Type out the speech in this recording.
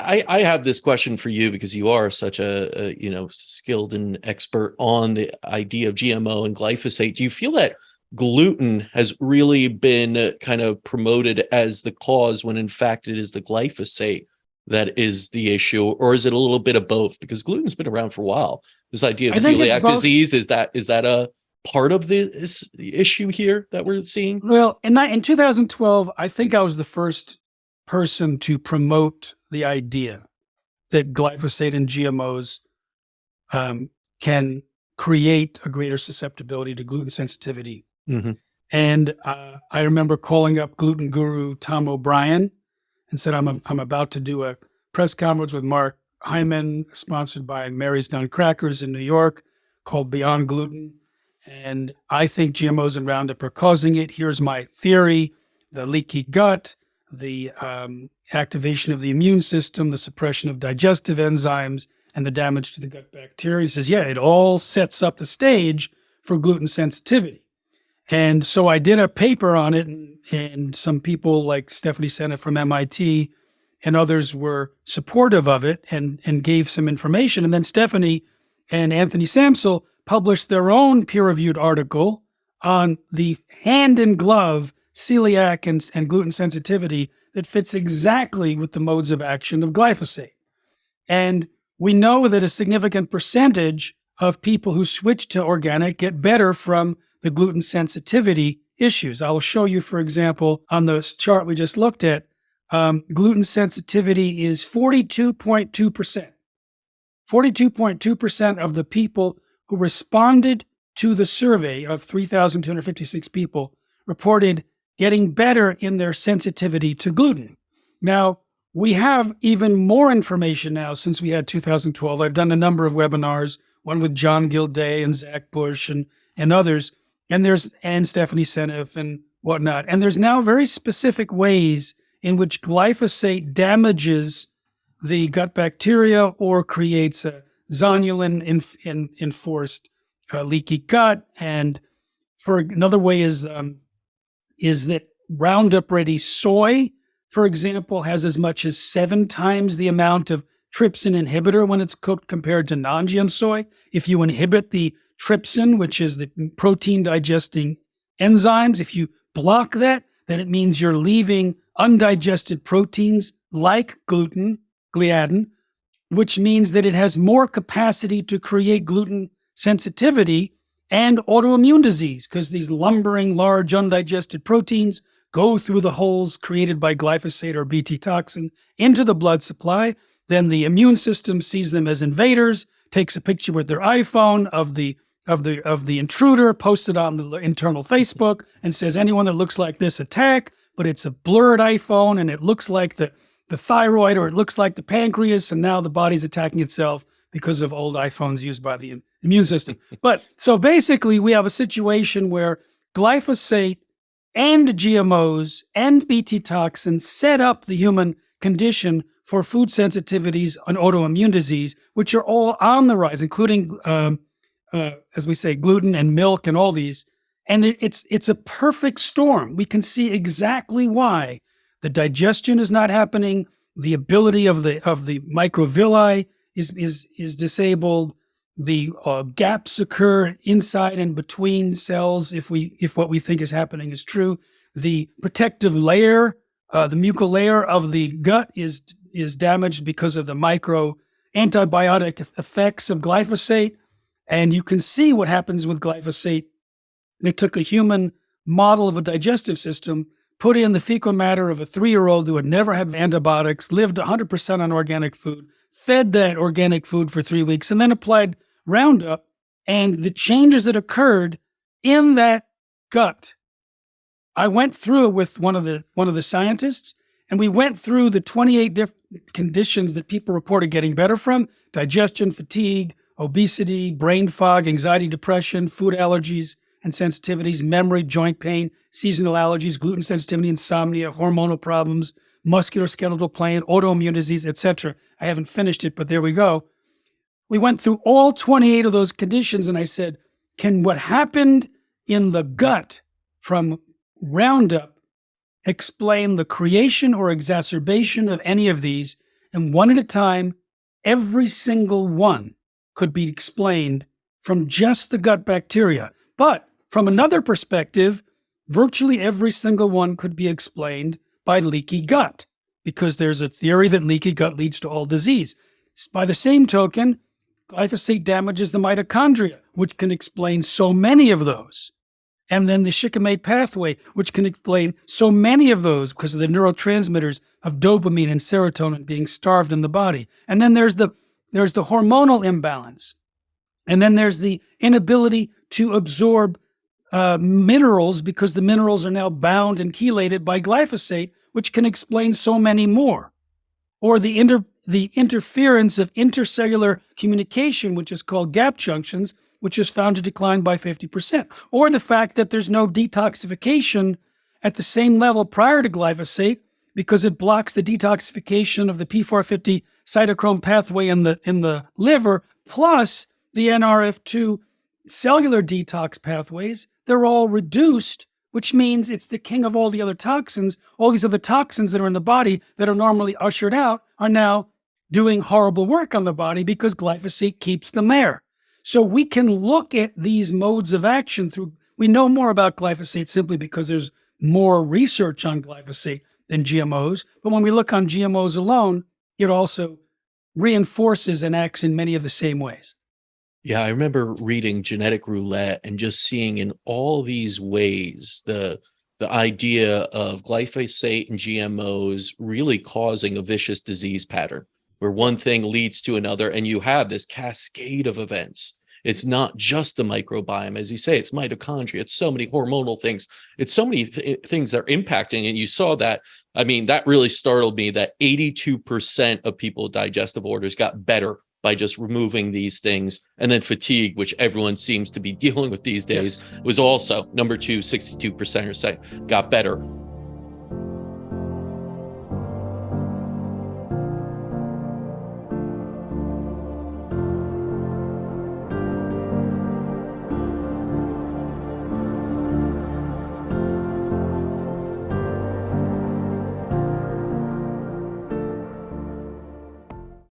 I have this question for you because you are such a skilled and expert on the idea of GMO and glyphosate. Do you feel that gluten has really been kind of promoted as the cause when in fact it is the glyphosate that is the issue, or is it a little bit of both? Because gluten's been around for a while. This idea of I think it's celiac both. disease, is that a part of the issue here that we're seeing? Well, in 2012, I think I was the first person to promote the idea that glyphosate and GMOs can create a greater susceptibility to gluten sensitivity. Mm-hmm. And I remember calling up gluten guru Tom O'Brien and said, I'm about to do a press conference with Mark Hyman, sponsored by Mary's Done Crackers in New York, called Beyond Gluten. And I think GMOs and Roundup are causing it. Here's my theory: the leaky gut, the activation of the immune system, the suppression of digestive enzymes, and the damage to the gut bacteria. He says, yeah, it all sets up the stage for gluten sensitivity. And so I did a paper on it, and some people like Stephanie Seneff from MIT and others were supportive of it and gave some information. And then Stephanie and Anthony Samsel published their own peer-reviewed article on the hand-in-glove celiac and gluten sensitivity that fits exactly with the modes of action of glyphosate. And we know that a significant percentage of people who switch to organic get better from the gluten sensitivity issues. I will show you, for example, on the chart we just looked at, gluten sensitivity is 42.2%. 42.2% of the people who responded to the survey of 3,256 people reported getting better in their sensitivity to gluten. Now, we have even more information now since we had 2012. I've done a number of webinars, one with John Gilday and Zach Bush and others, and Stephanie Seneff and whatnot. And there's now very specific ways in which glyphosate damages the gut bacteria or creates a zonulin enforced leaky gut. And for another way is that Roundup Ready soy, for example, has as much as 7 times the amount of trypsin inhibitor when it's cooked compared to non-GM soy. If you inhibit the trypsin, which is the protein digesting enzymes, if you block that, then it means you're leaving undigested proteins like gluten, gliadin, which means that it has more capacity to create gluten sensitivity and autoimmune disease, because these lumbering, large, undigested proteins go through the holes created by glyphosate or Bt toxin into the blood supply. Then the immune system sees them as invaders, takes a picture with their iPhone of the intruder, posts it on the internal Facebook, and says, anyone that looks like this, attack. But it's a blurred iPhone, and it looks like the thyroid, or it looks like the pancreas, and now the body's attacking itself because of old iPhones used by the immune system. But so basically, we have a situation where glyphosate and GMOs and Bt toxins set up the human condition for food sensitivities and autoimmune disease, which are all on the rise, including, as we say, gluten and milk and all these. And it's a perfect storm. We can see exactly why the digestion is not happening. The ability of the microvilli is disabled. The gaps occur inside and between cells if what we think is happening is true. The protective layer, the mucal layer of the gut is damaged because of the micro antibiotic effects of glyphosate. And you can see what happens with glyphosate. They took a human model of a digestive system, put in the fecal matter of a 3-year-old who had never had antibiotics, lived 100% on organic food, fed that organic food for 3 weeks, and then applied Roundup. And the changes that occurred in that gut, I went through it with one of the scientists, and we went through the 28 different conditions that people reported getting better from: digestion, fatigue, obesity, brain fog, anxiety, depression, food allergies and sensitivities, memory, joint pain, seasonal allergies, gluten sensitivity, insomnia, hormonal problems, musculoskeletal pain, autoimmune disease, etc. I haven't finished it, but there we go. We went through all 28 of those conditions, and I said, can what happened in the gut from Roundup explain the creation or exacerbation of any of these? And one at a time, every single one could be explained from just the gut bacteria. But from another perspective, virtually every single one could be explained by leaky gut, because there's a theory that leaky gut leads to all disease. By the same token, glyphosate damages the mitochondria, which can explain so many of those. And then the shikimate pathway, which can explain so many of those because of the neurotransmitters of dopamine and serotonin being starved in the body. And then there's the hormonal imbalance. And then there's the inability to absorb minerals because the minerals are now bound and chelated by glyphosate, which can explain so many more. Or the interference of intercellular communication, which is called gap junctions, which is found to decline by 50%. Or the fact that there's no detoxification at the same level prior to glyphosate because it blocks the detoxification of the P450 cytochrome pathway in the liver, plus the NRF2 cellular detox pathways. They're all reduced, which means it's the king of all the other toxins. All these other toxins that are in the body that are normally ushered out are now doing horrible work on the body because glyphosate keeps them there. So we can look at these modes of action through, we know more about glyphosate simply because there's more research on glyphosate than GMOs. But when we look on GMOs alone, it also reinforces and acts in many of the same ways. Yeah, I remember reading Genetic Roulette and just seeing in all these ways the idea of glyphosate and GMOs really causing a vicious disease pattern where one thing leads to another, and you have this cascade of events. It's not just the microbiome, as you say, it's mitochondria, it's so many hormonal things, it's so many things that are impacting. And you saw that, I mean, that really startled me that 82% of people with digestive orders got better by just removing these things. And then fatigue, which everyone seems to be dealing with these days, was also number two, 62% or so got better.